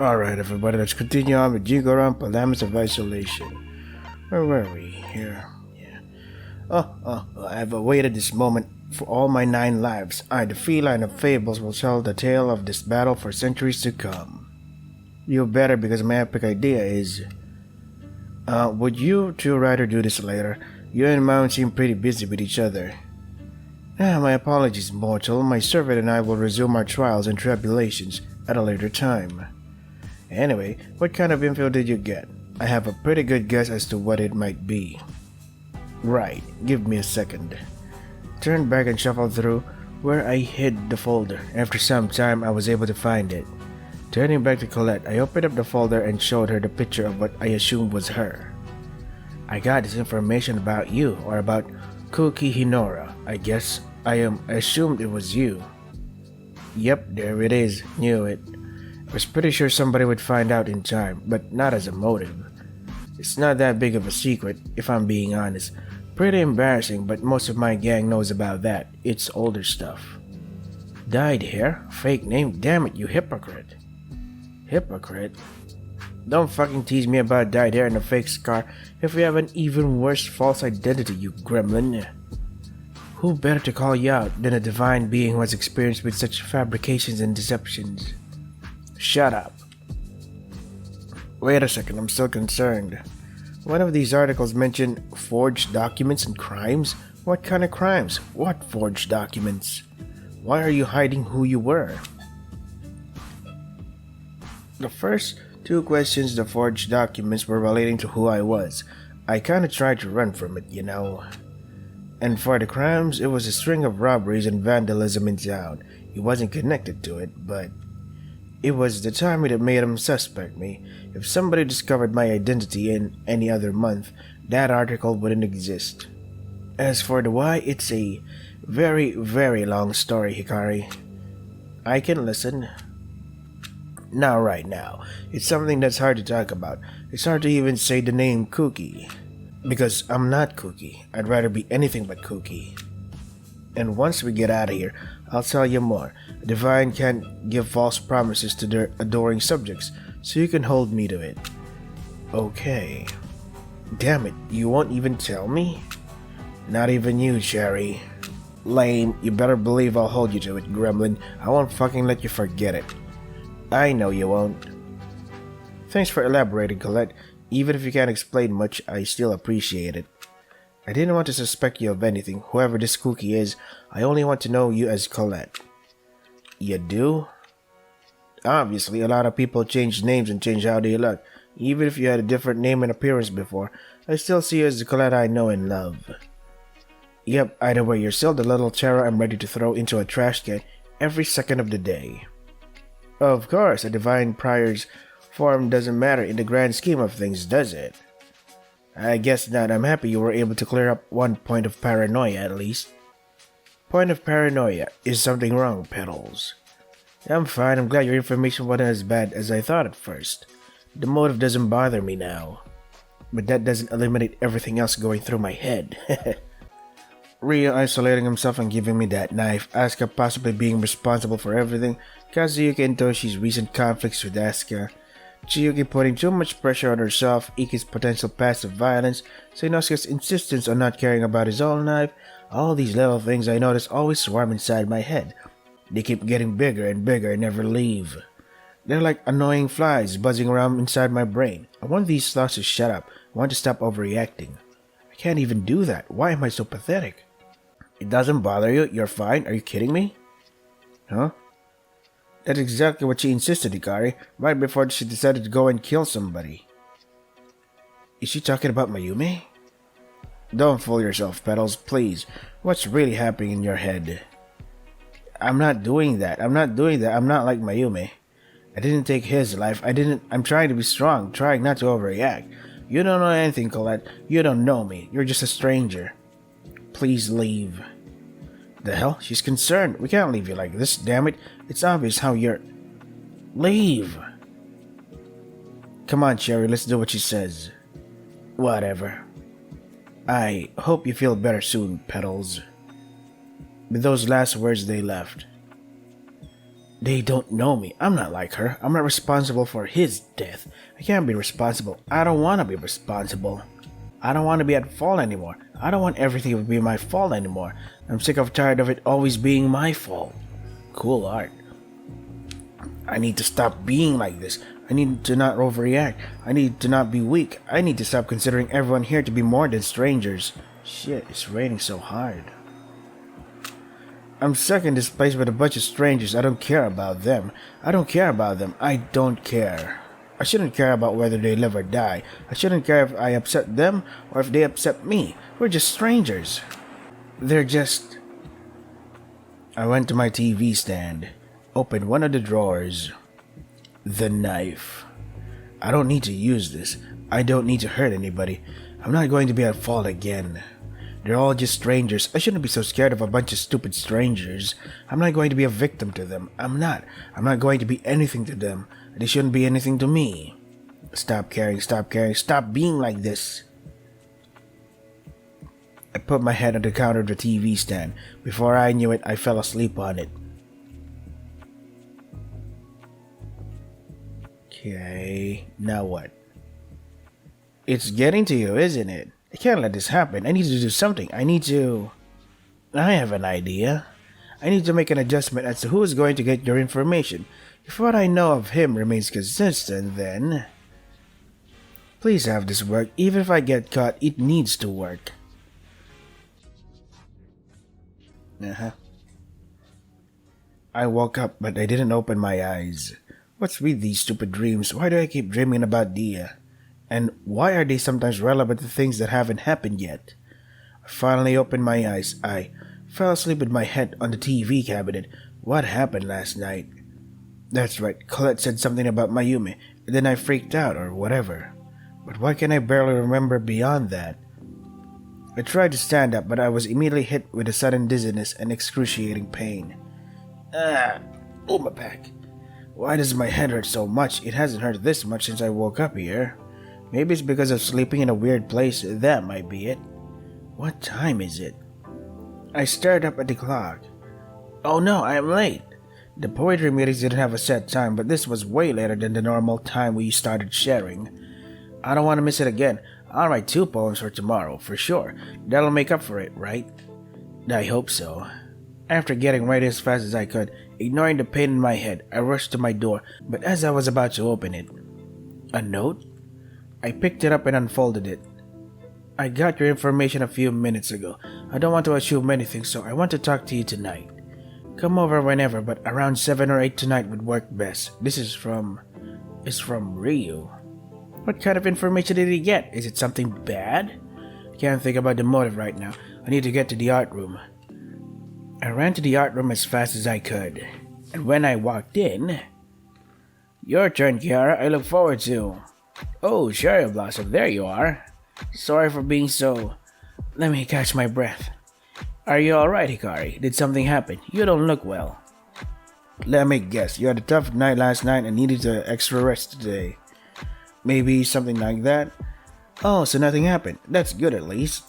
Alright, everybody, let's continue on with Jikoronpa, Laments of Isolation. Where were we? Here. Yeah. I've awaited this moment for all my 9 lives. I, the feline of fables, will tell the tale of this battle for centuries to come. You better, because my epic idea is... would you two rather do this later? You and Mount seem pretty busy with each other. My apologies, mortal. My servant and I will resume our trials and tribulations at a later time. Anyway, what kind of info did you get? I have a pretty good guess as to what it might be. Right, give me a second. Turned back and shuffled through where I hid the folder. After some time, I was able to find it. Turning back to Colette, I opened up the folder and showed her the picture of what I assumed was her. I got this information about you, or about Kuki Hinora. I assumed it was you. Yep, there it is. Knew it. I was pretty sure somebody would find out in time, but not as a motive. It's not that big of a secret, if I'm being honest. Pretty embarrassing, but most of my gang knows about that. It's older stuff. Dyed hair? Fake name? Damn it, you hypocrite. Hypocrite? Don't fucking tease me about dyed hair and a fake scar if you have an even worse false identity, you gremlin. Who better to call you out than a divine being who has experience with such fabrications and deceptions? Shut up. Wait a second, I'm still concerned. One of these articles mentioned forged documents and crimes? What kind of crimes? What forged documents? Why are you hiding who you were? The first 2 questions, the forged documents, were relating to who I was. I kinda tried to run from it, you know. And for the crimes, it was a string of robberies and vandalism in town. He wasn't connected to it, but it was the timing that made him suspect me. If somebody discovered my identity in any other month, that article wouldn't exist. As for the why, it's a very, very long story, Hikari. I can listen. Not right now. It's something that's hard to talk about. It's hard to even say the name Cookie. Because I'm not Cookie. I'd rather be anything but Cookie. And once we get out of here, I'll tell you more. A divine can't give false promises to their adoring subjects, so you can hold me to it. Okay. Damn it, you won't even tell me? Not even you, Cherry. Lame, you better believe I'll hold you to it, gremlin. I won't fucking let you forget it. I know you won't. Thanks for elaborating, Colette. Even if you can't explain much, I still appreciate it. I didn't want to suspect you of anything, whoever this Cookie is. I only want to know you as Colette. You do? Obviously, a lot of people change names and change how they look. Even if you had a different name and appearance before, I still see you as the Colette I know and love. Yep, either way, you're still the little terror I'm ready to throw into a trash can every second of the day. Of course, a divine prior's form doesn't matter in the grand scheme of things, does it? I guess not. I'm happy you were able to clear up one point of paranoia at least. Point of paranoia. Is something wrong, Petals? I'm fine. I'm glad your information wasn't as bad as I thought at first. The motive doesn't bother me now. But that doesn't eliminate everything else going through my head. Rio isolating himself and giving me that knife, Asuka possibly being responsible for everything, Kazuyuki and Toshi's recent conflicts with Asuka, Chiyuki putting too much pressure on herself, Iki's potential past of violence, Sanosuke's insistence on not caring about his own life. All these little things I notice always swarm inside my head. They keep getting bigger and bigger and never leave. They're like annoying flies buzzing around inside my brain. I want these thoughts to shut up. I want to stop overreacting. I can't even do that. Why am I so pathetic? It doesn't bother you? You're fine? Are you kidding me? Huh? That's exactly what she insisted, Hikari, right before she decided to go and kill somebody. Is she talking about Mayumi? Don't fool yourself, Petals, please. What's really happening in your head? I'm not doing that. I'm not like Mayumi. I didn't take his life. I'm trying to be strong, trying not to overreact. You don't know anything, Colette. You don't know me. You're just a stranger. Please leave. The hell? She's concerned. We can't leave you like this, damn it. It's obvious how you're... Leave! Come on, Cherry, let's do what she says. Whatever. I hope you feel better soon, Petals. With those last words, they left. They don't know me. I'm not like her. I'm not responsible for his death. I can't be responsible. I don't want to be responsible. I don't want to be at fault anymore. I don't want everything to be my fault anymore. I'm sick of tired of it always being my fault. Cool art. I need to stop being like this. I need to not overreact. I need to not be weak. I need to stop considering everyone here to be more than strangers. Shit, it's raining so hard. I'm stuck in this place with a bunch of strangers. I don't care about them. I don't care about them. I don't care. I shouldn't care about whether they live or die. I shouldn't care if I upset them or if they upset me. We're just strangers. They're just... I went to my TV stand, opened one of the drawers. The knife. I don't need to use this. I don't need to hurt anybody. I'm not going to be at fault again. They're all just strangers. I shouldn't be so scared of a bunch of stupid strangers. I'm not going to be a victim to them. I'm not. I'm not going to be anything to them. They shouldn't be anything to me. Stop caring, stop caring, stop being like this. I put my head on the counter of the TV stand. Before I knew it, I fell asleep on it. Okay, now what? It's getting to you, isn't it? I can't let this happen. I need to do something. I have an idea. I need to make an adjustment as to who is going to get your information. If what I know of him remains consistent, then... Please have this work. Even if I get caught, it needs to work. I woke up, but I didn't open my eyes. What's with these stupid dreams? Why do I keep dreaming about Dia? And why are they sometimes relevant to things that haven't happened yet? I finally opened my eyes. I fell asleep with my head on the TV cabinet. What happened last night? That's right, Colette said something about Mayumi, and then I freaked out or whatever. But why can I barely remember beyond that? I tried to stand up, but I was immediately hit with a sudden dizziness and excruciating pain. Oh, my back. Why does my head hurt so much? It hasn't hurt this much since I woke up here. Maybe it's because of sleeping in a weird place. That might be it. What time is it? I stared up at the clock. Oh no, I am late. The poetry meetings didn't have a set time, but this was way later than the normal time we started sharing. I don't want to miss it again. I'll write 2 poems for tomorrow, for sure. That'll make up for it, right? I hope so. After getting ready as fast as I could, ignoring the pain in my head, I rushed to my door, but as I was about to open it... A note? I picked it up and unfolded it. I got your information a few minutes ago. I don't want to assume anything, so I want to talk to you tonight. Come over whenever, but around 7 or 8 tonight would work best. This is from... It's from Ryu. What kind of information did he get? Is it something bad? Can't think about the motive right now. I need to get to the art room. I ran to the art room as fast as I could. And when I walked in... Your turn, Kiara. I look forward to... Oh, Cherry Blossom, there you are. Sorry for being so... Let me catch my breath. Are you alright, Hikari? Did something happen? You don't look well. Let me guess, you had a tough night last night and needed an extra rest today. Maybe something like that? Oh, so nothing happened. That's good at least.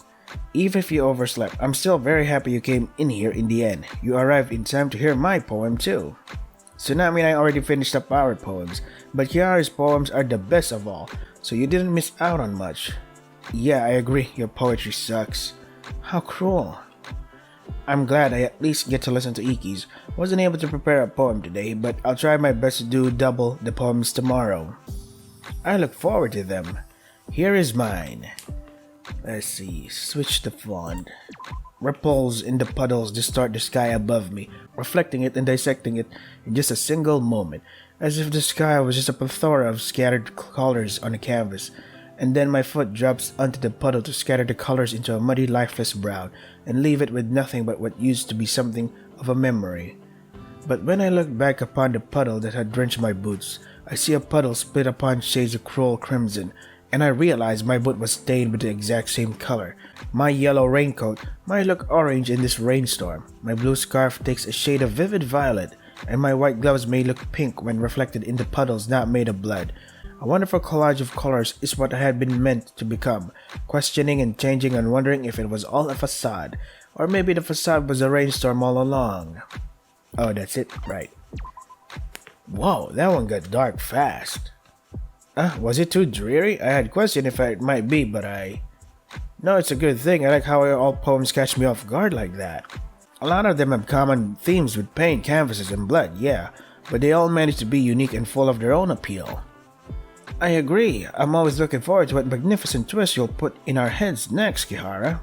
Even if you overslept, I'm still very happy you came in here in the end. You arrived in time to hear my poem too. Tsunami and I already finished up our poems, but Kiara's poems are the best of all, so you didn't miss out on much. Yeah, I agree, your poetry sucks. How cruel. I'm glad I at least get to listen to Iki's. Wasn't able to prepare a poem today, but I'll try my best to do double the poems tomorrow. I look forward to them. Here is mine. Let's see, switch the font. Ripples in the puddles distort the sky above me, reflecting it and dissecting it in just a single moment, as if the sky was just a plethora of scattered colors on a canvas. And then my foot drops onto the puddle to scatter the colors into a muddy, lifeless brown, and leave it with nothing but what used to be something of a memory. But when I look back upon the puddle that had drenched my boots, I see a puddle split upon shades of cruel crimson, and I realize my boot was stained with the exact same color. My yellow raincoat might look orange in this rainstorm, my blue scarf takes a shade of vivid violet, and my white gloves may look pink when reflected in the puddles not made of blood. A wonderful collage of colors is what I had been meant to become, questioning and changing and wondering if it was all a facade, or maybe the facade was a rainstorm all along. Oh, that's it, right. Whoa, that one got dark fast. Was it too dreary? I had questioned if it might be, but No, it's a good thing. I like how all poems catch me off guard like that. A lot of them have common themes with paint, canvases, and blood, yeah, but they all manage to be unique and full of their own appeal. I agree. I'm always looking forward to what magnificent twist you'll put in our heads next, Kihara.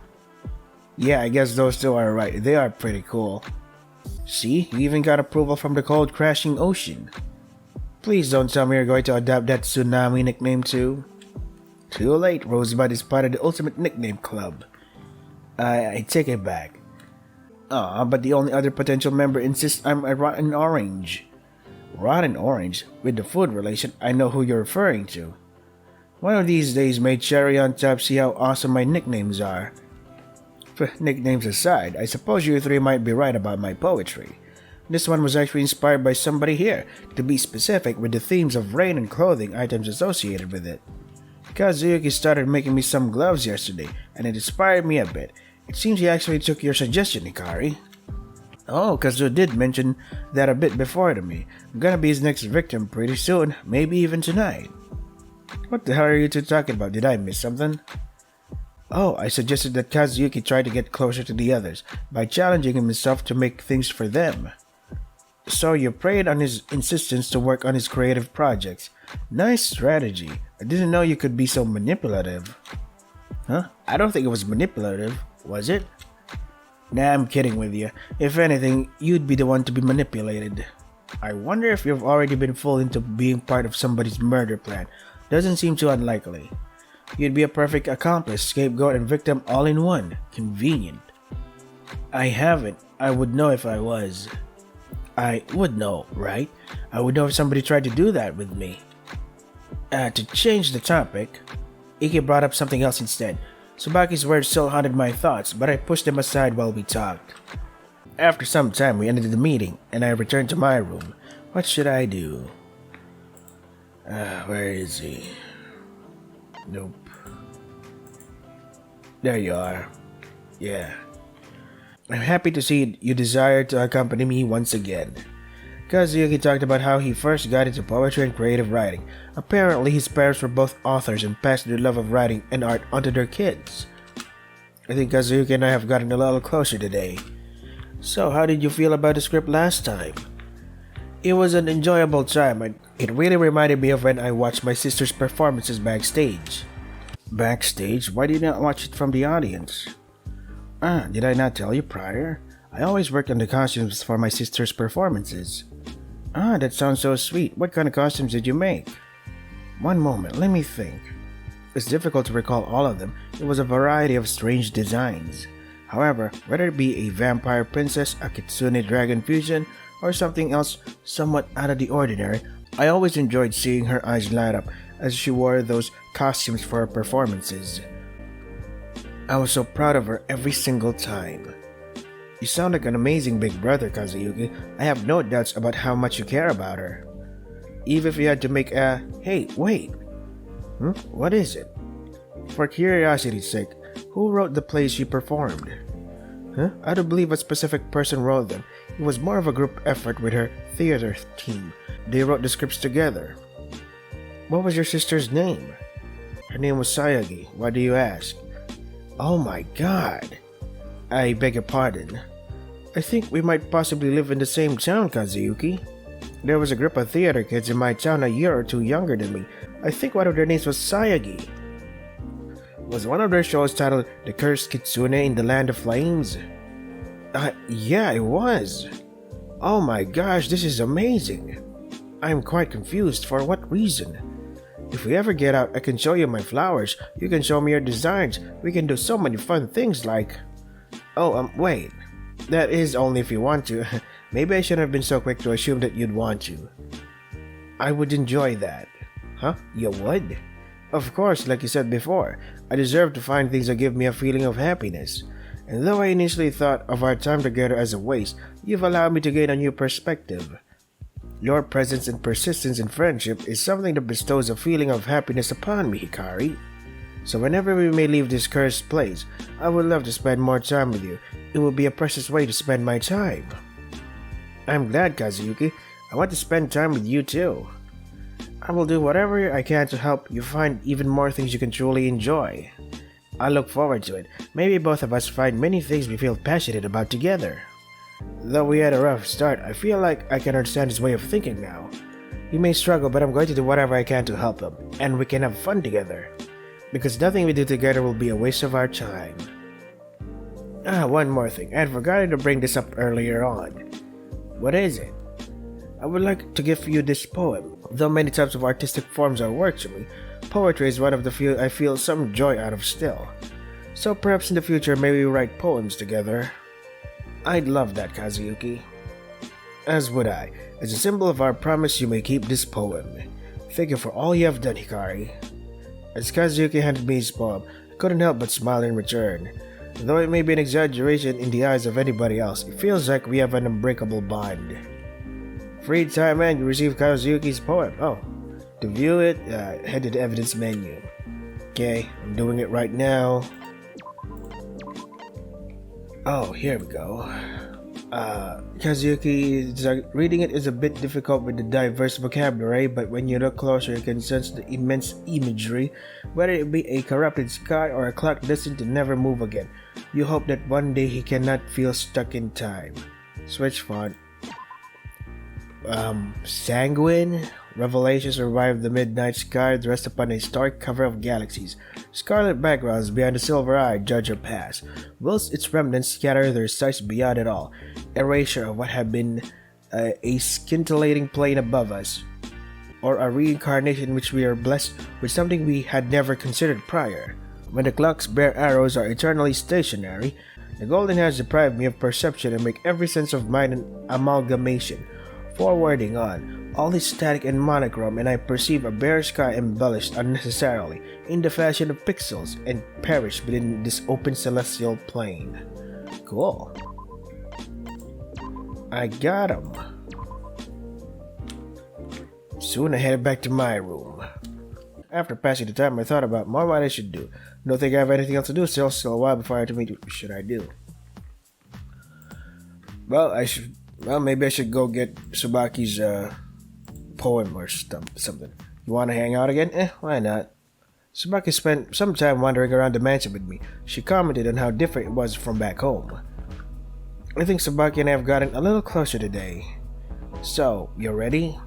Yeah, I guess those two are right. They are pretty cool. See, you even got approval from the cold crashing ocean. Please don't tell me you're going to adopt that tsunami nickname too. Too late, Rosebud is part of the Ultimate Nickname Club. I take it back. But the only other potential member insists I'm a rotten orange. Rotten orange? With the food relation, I know who you're referring to. One of these days, may cherry on top see how awesome my nicknames are. Nicknames aside, I suppose you three might be right about my poetry. This one was actually inspired by somebody here, to be specific with the themes of rain and clothing items associated with it. Kazuyuki started making me some gloves yesterday, and it inspired me a bit. It seems he actually took your suggestion, Hikari. Oh, Kazu did mention that a bit before to me. I'm gonna be his next victim pretty soon, maybe even tonight. What the hell are you two talking about? Did I miss something? Oh, I suggested that Kazuyuki try to get closer to the others by challenging himself to make things for them. So you preyed on his insistence to work on his creative projects. Nice strategy. I didn't know you could be so manipulative. Huh? I don't think it was manipulative, was it? Nah, I'm kidding with you. If anything, you'd be the one to be manipulated. I wonder if you've already been fooled into being part of somebody's murder plan. Doesn't seem too unlikely. You'd be a perfect accomplice, scapegoat, and victim all in one. Convenient. I haven't. I would know if I was. I would know, right? I would know if somebody tried to do that with me. To change the topic, Iki brought up something else instead. Tsubaki's words still haunted my thoughts, but I pushed them aside while we talked. After some time, we ended the meeting, and I returned to my room. What should I do? Where is he? Nope. There you are. Yeah. I'm happy to see you desire to accompany me once again. Kazuyuki talked about how he first got into poetry and creative writing. Apparently, his parents were both authors and passed their love of writing and art onto their kids. I think Kazuyuki and I have gotten a little closer today. So, how did you feel about the script last time? It was an enjoyable time. It really reminded me of when I watched my sister's performances backstage. Backstage? Why did you not watch it from the audience? Did I not tell you prior? I always worked on the costumes for my sister's performances. That sounds so sweet. What kind of costumes did you make? One moment, let me think. It's difficult to recall all of them. It was a variety of strange designs. However, whether it be a vampire princess, a kitsune dragon fusion, or something else somewhat out of the ordinary, I always enjoyed seeing her eyes light up as she wore those costumes for her performances. I was so proud of her every single time. You sound like an amazing big brother, Kazuyuki. I have no doubts about how much you care about her. Even if you had to make a... Hey, wait! What is it? For curiosity's sake, who wrote the plays she performed? I don't believe a specific person wrote them. It was more of a group effort with her theater team. They wrote the scripts together. What was your sister's name? Her name was Sayagi. Why do you ask? Oh my god! I beg your pardon. I think we might possibly live in the same town, Kazuyuki. There was a group of theater kids in my town a year or two younger than me. I think one of their names was Sayagi. Was one of their shows titled The Cursed Kitsune in the Land of Flames? Yeah, it was. Oh my gosh, this is amazing. I'm quite confused. For what reason? If we ever get out, I can show you my flowers. You can show me your designs. We can do so many fun things like... wait. That is only if you want to. Maybe I shouldn't have been so quick to assume that you'd want to. I would enjoy that. Huh? You would? Of course, like you said before, I deserve to find things that give me a feeling of happiness. And though I initially thought of our time together as a waste, you've allowed me to gain a new perspective. Your presence and persistence in friendship is something that bestows a feeling of happiness upon me, Hikari. So whenever we may leave this cursed place, I would love to spend more time with you. It will be a precious way to spend my time. I'm glad, Kazuyuki. I want to spend time with you too. I will do whatever I can to help you find even more things you can truly enjoy. I look forward to it. Maybe both of us find many things we feel passionate about together. Though we had a rough start, I feel like I can understand his way of thinking now. He may struggle, but I'm going to do whatever I can to help him, and we can have fun together. Because nothing we do together will be a waste of our time. One more thing. I had forgotten to bring this up earlier on. What is it? I would like to give you this poem. Though many types of artistic forms are work to me, poetry is one of the few I feel some joy out of still. So perhaps in the future maybe we write poems together. I'd love that, Kazuyuki. As would I. As a symbol of our promise, you may keep this poem. Thank you for all you have done, Hikari. As Kazuyuki handed me his poem, I couldn't help but smile in return. Though it may be an exaggeration in the eyes of anybody else, it feels like we have an unbreakable bond. Free time and you receive Kazuyuki's poem. Oh, to view it, head to the evidence menu. Okay, I'm doing it right now. Oh, here we go. Kazuyuki, reading it is a bit difficult with the diverse vocabulary, but when you look closer you can sense the immense imagery, whether it be a corrupted sky or a clock destined to never move again. You hope that one day he cannot feel stuck in time. Switch font. Sanguine? Revelations survive the midnight sky dressed upon a stark cover of galaxies. Scarlet backgrounds behind the silver-eyed judge of past, whilst its remnants scatter their sights beyond it all. Erasure of what had been a scintillating plane above us, or a reincarnation in which we are blessed with something we had never considered prior. When the clock's bare arrows are eternally stationary, the golden hands deprive me of perception and make every sense of mine an amalgamation. Forwarding on, all is static and monochrome, and I perceive a bare sky embellished unnecessarily in the fashion of pixels and perish within this open celestial plane. Cool. I got him. Soon I headed back to my room. After passing the time, I thought about more what I should do. Don't think I have anything else to do, still a while before I have to meet you. What should I do? Well, maybe I should go get Tsubaki's poem or something. You want to hang out again? Why not? Tsubaki spent some time wandering around the mansion with me. She commented on how different it was from back home. I think Tsubaki and I have gotten a little closer today. So, you're ready?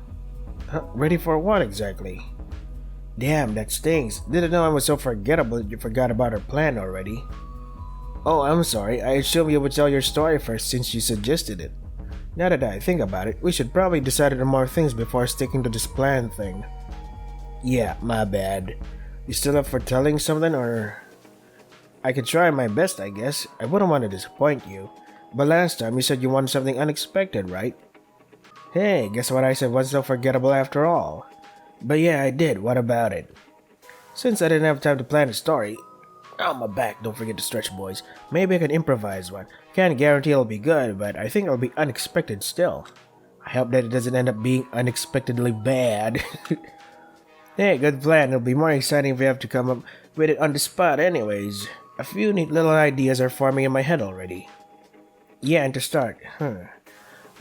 Ready for what exactly? Damn, that stings. Didn't know I was so forgettable that you forgot about our plan already. Oh, I'm sorry. I assumed you would tell your story first since you suggested it. Now that I think about it, we should probably decide on more things before sticking to this plan thing. Yeah, my bad. You still up for telling something, or... I could try my best, I guess. I wouldn't want to disappoint you. But last time you said you wanted something unexpected, right? Hey, guess what I said wasn't so forgettable after all. But yeah, I did. What about it? Since I didn't have time to plan a story... Oh, my back, don't forget to stretch, boys. Maybe I can improvise one. Can't guarantee it'll be good, but I think it'll be unexpected still. I hope that it doesn't end up being unexpectedly bad. Hey, good plan. It'll be more exciting if we have to come up with it on the spot anyways. A few neat little ideas are forming in my head already. Yeah, and to start,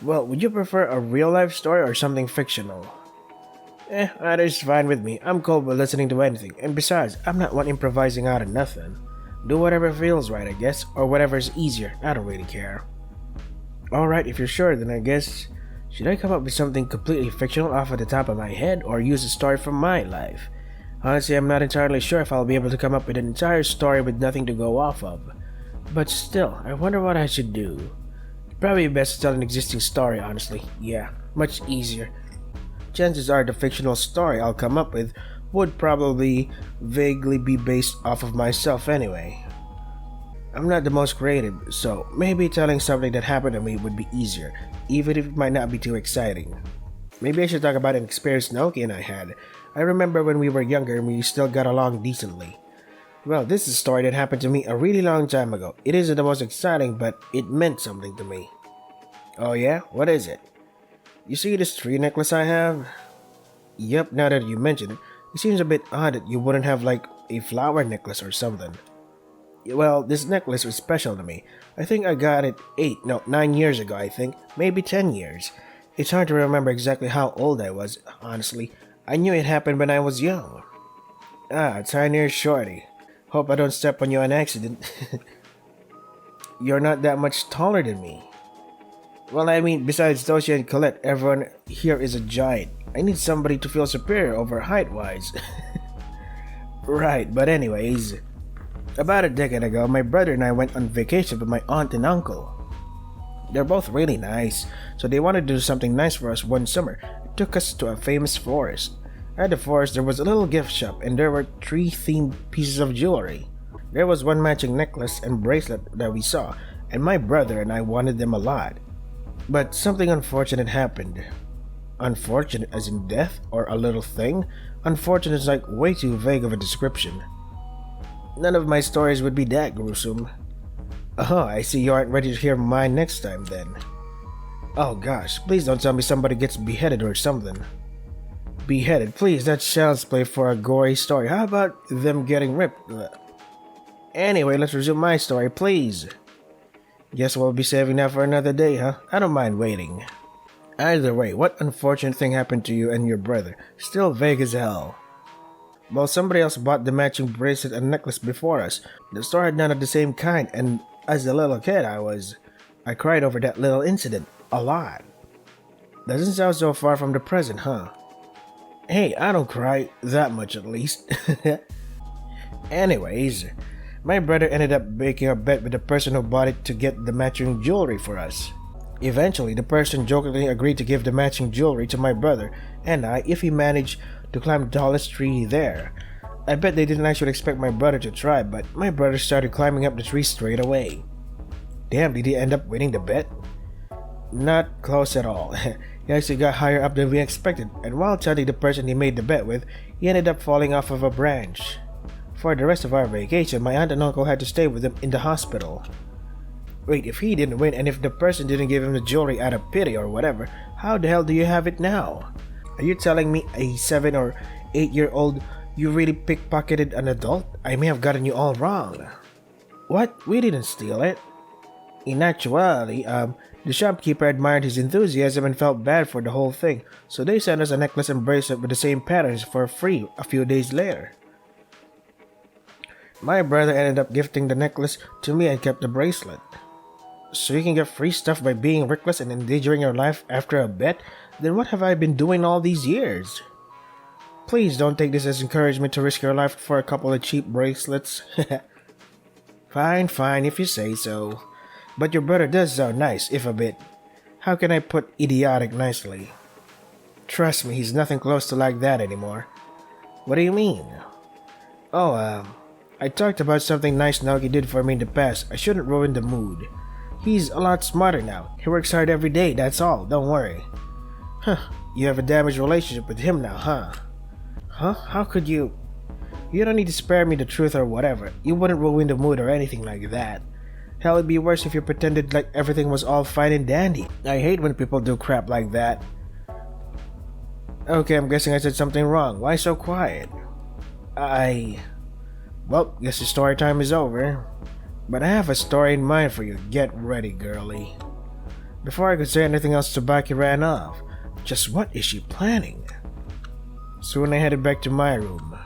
well, would you prefer a real-life story or something fictional? Either's fine with me. I'm cool with listening to anything, and besides, I'm not one improvising out of nothing. Do whatever feels right, I guess, or whatever's easier. I don't really care. Alright, if you're sure, then I guess... Should I come up with something completely fictional off of the top of my head, or use a story from my life? Honestly, I'm not entirely sure if I'll be able to come up with an entire story with nothing to go off of. But still, I wonder what I should do. Probably best to tell an existing story, honestly. Yeah, much easier. Chances are the fictional story I'll come up with would probably vaguely be based off of myself anyway. I'm not the most creative, so maybe telling something that happened to me would be easier, even if it might not be too exciting. Maybe I should talk about an experience Naoki and I had. I remember when we were younger and we still got along decently. Well, this is a story that happened to me a really long time ago. It isn't the most exciting, but it meant something to me. Oh yeah? What is it? You see this tree necklace I have? Yep, now that you mention it, it seems a bit odd that you wouldn't have like a flower necklace or something. Well, this necklace was special to me. I think I got it 9 years ago, I think. Maybe 10 years. It's hard to remember exactly how old I was, honestly. I knew it happened when I was young. Ah, tinier shorty. Hope I don't step on you on accident. You're not that much taller than me. Well, I mean, besides Toshi and Colette, everyone here is a giant. I need somebody to feel superior over height-wise. Right, but anyways, about a decade ago, my brother and I went on vacation with my aunt and uncle. They're both really nice, so they wanted to do something nice for us one summer. It took us to a famous forest. At the forest, there was a little gift shop, and there were 3 themed pieces of jewelry. There was one matching necklace and bracelet that we saw, and my brother and I wanted them a lot. But something unfortunate happened. Unfortunate as in death or a little thing? Unfortunate is like way too vague of a description. None of my stories would be that gruesome. Oh, I see you aren't ready to hear mine next time then. Oh gosh, please don't tell me somebody gets beheaded or something. Beheaded? Please, that's child's play for a gory story. How about them getting ripped? Anyway, let's resume my story, please. Guess we'll be saving that for another day, huh? I don't mind waiting. Either way, what unfortunate thing happened to you and your brother? Still vague as hell. Well, somebody else bought the matching bracelet and necklace before us. The store had none of the same kind, and as a little kid, I cried over that little incident. A lot. Doesn't sound so far from the present, huh? Hey, I don't cry that much at least. Anyways, my brother ended up making a bet with the person who bought it to get the matching jewelry for us. Eventually, the person jokingly agreed to give the matching jewelry to my brother and I if he managed to climb the tallest tree there. I bet they didn't actually expect my brother to try, but my brother started climbing up the tree straight away. Damn, did he end up winning the bet? Not close at all. He actually got higher up than we expected, and while telling the person he made the bet with, he ended up falling off of a branch. For the rest of our vacation, my aunt and uncle had to stay with him in the hospital. Wait, if he didn't win and if the person didn't give him the jewelry out of pity or whatever, how the hell do you have it now? Are you telling me a 7 or 8-year-old you really pickpocketed an adult? I may have gotten you all wrong. What? We didn't steal it. In actuality, the shopkeeper admired his enthusiasm and felt bad for the whole thing, so they sent us a necklace and bracelet with the same patterns for free a few days later. My brother ended up gifting the necklace to me and kept the bracelet. So you can get free stuff by being reckless and endangering your life after a bet? Then what have I been doing all these years? Please don't take this as encouragement to risk your life for a couple of cheap bracelets. Fine, if you say so. But your brother does sound nice, if a bit. How can I put idiotic nicely? Trust me, he's nothing close to like that anymore. What do you mean? Oh, I talked about something nice Naoki did for me in the past. I shouldn't ruin the mood. He's a lot smarter now. He works hard every day, that's all. Don't worry. Huh, you have a damaged relationship with him now, huh? Huh? How could you? You don't need to spare me the truth or whatever. You wouldn't ruin the mood or anything like that. Hell, it'd be worse if you pretended like everything was all fine and dandy. I hate when people do crap like that. Okay, I'm guessing I said something wrong. Why so quiet? Well, guess the story time is over. But I have a story in mind for you. Get ready, girlie. Before I could say anything else, Tsubaki ran off. Just what is she planning? Soon I headed back to my room.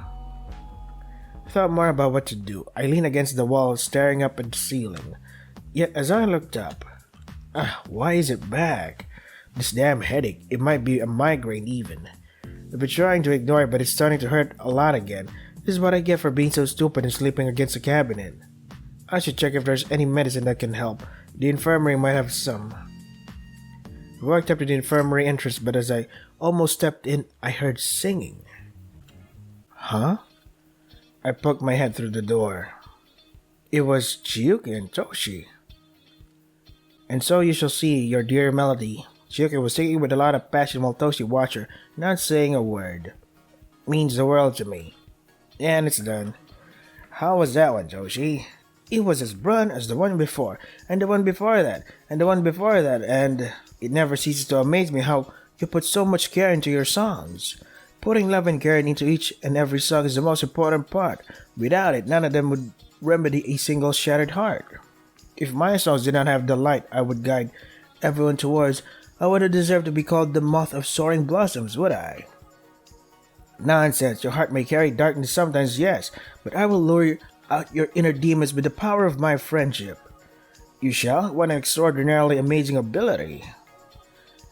I thought more about what to do. I leaned against the wall, staring up at the ceiling. Yet as I looked up, why is it back? This damn headache. It might be a migraine even. I've been trying to ignore it, but it's starting to hurt a lot again. This is what I get for being so stupid and sleeping against a cabinet. I should check if there's any medicine that can help. The infirmary might have some. I walked up to the infirmary entrance, but as I almost stepped in, I heard singing. Huh? I poked my head through the door. It was Chiyuki and Toshi. And so you shall see, your dear Melody. Chiyuki was singing with a lot of passion while Toshi watched her, not saying a word. Means the world to me. And it's done. How was that one, Toshi? It was as brun as the one before, and the one before that, and the one before that, and it never ceases to amaze me how you put so much care into your songs. Putting love and care into each and every song is the most important part. Without it, none of them would remedy a single shattered heart. If my songs did not have the light I would guide everyone towards, I wouldn't deserve to be called the moth of soaring blossoms, would I? Nonsense, your heart may carry darkness sometimes, yes, but I will lure out your inner demons with the power of my friendship. You shall? What an extraordinarily amazing ability.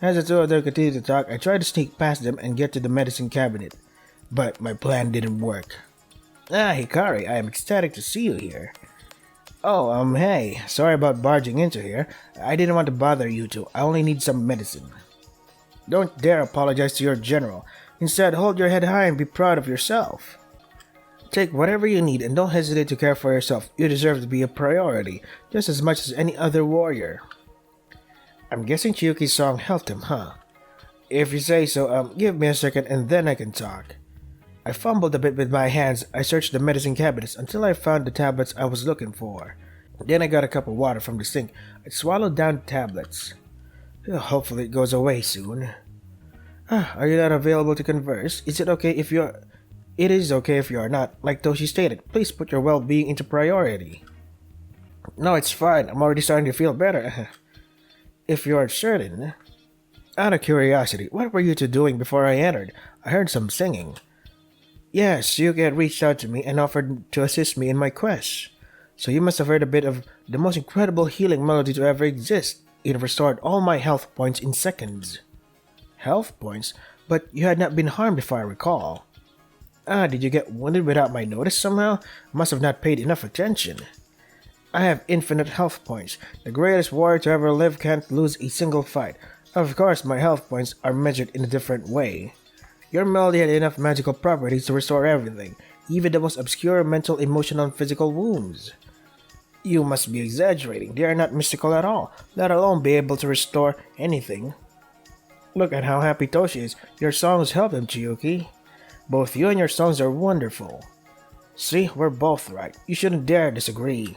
As the two of them continued to talk, I tried to sneak past them and get to the medicine cabinet. But my plan didn't work. Ah, Hikari, I am ecstatic to see you here. Oh, hey, sorry about barging into here. I didn't want to bother you two. I only need some medicine. Don't dare apologize to your general. Instead, hold your head high and be proud of yourself. Take whatever you need and don't hesitate to care for yourself. You deserve to be a priority, just as much as any other warrior. I'm guessing Chiyuki's song helped him, huh? If you say so, give me a second and then I can talk. I fumbled a bit with my hands. I searched the medicine cabinets until I found the tablets I was looking for. Then I got a cup of water from the sink. I swallowed down the tablets. Hopefully it goes away soon. Are you not available to converse? Is it okay if you're... It is okay if you are not. Like Toshi stated, please put your well-being into priority. No, it's fine. I'm already starting to feel better. If you're certain. Out of curiosity, what were you two doing before I entered? I heard some singing. Yes, Yuki had reached out to me and offered to assist me in my quest. So you must have heard a bit of the most incredible healing melody to ever exist. It restored all my health points in seconds. Health points? But you had not been harmed if I recall. Did you get wounded without my notice somehow? Must have not paid enough attention. I have infinite health points. The greatest warrior to ever live can't lose a single fight. Of course, my health points are measured in a different way. Your melody had enough magical properties to restore everything, even the most obscure mental, emotional, and physical wounds. You must be exaggerating. They are not mystical at all, let alone be able to restore anything. Look at how happy Toshi is. Your songs help him, Chiyuki. Both you and your songs are wonderful. See, we're both right. You shouldn't dare disagree.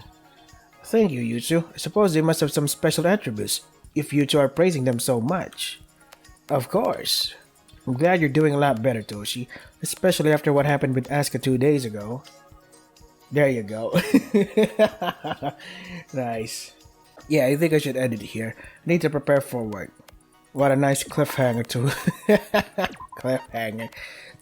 Thank you, Yutsu. I suppose they must have some special attributes, if you two are praising them so much. Of course. I'm glad you're doing a lot better, Toshi, especially after what happened with Asuka 2 days ago. There you go. Nice. Yeah, I think I should end it here. I need to prepare for work. What a nice cliffhanger too. Cliffhanger.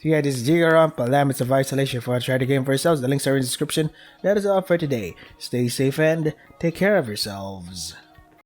So yeah, this is Jikoronpa, Laments of Isolation. For try the game for yourselves, the links are in the description. That is all for today. Stay safe and take care of yourselves.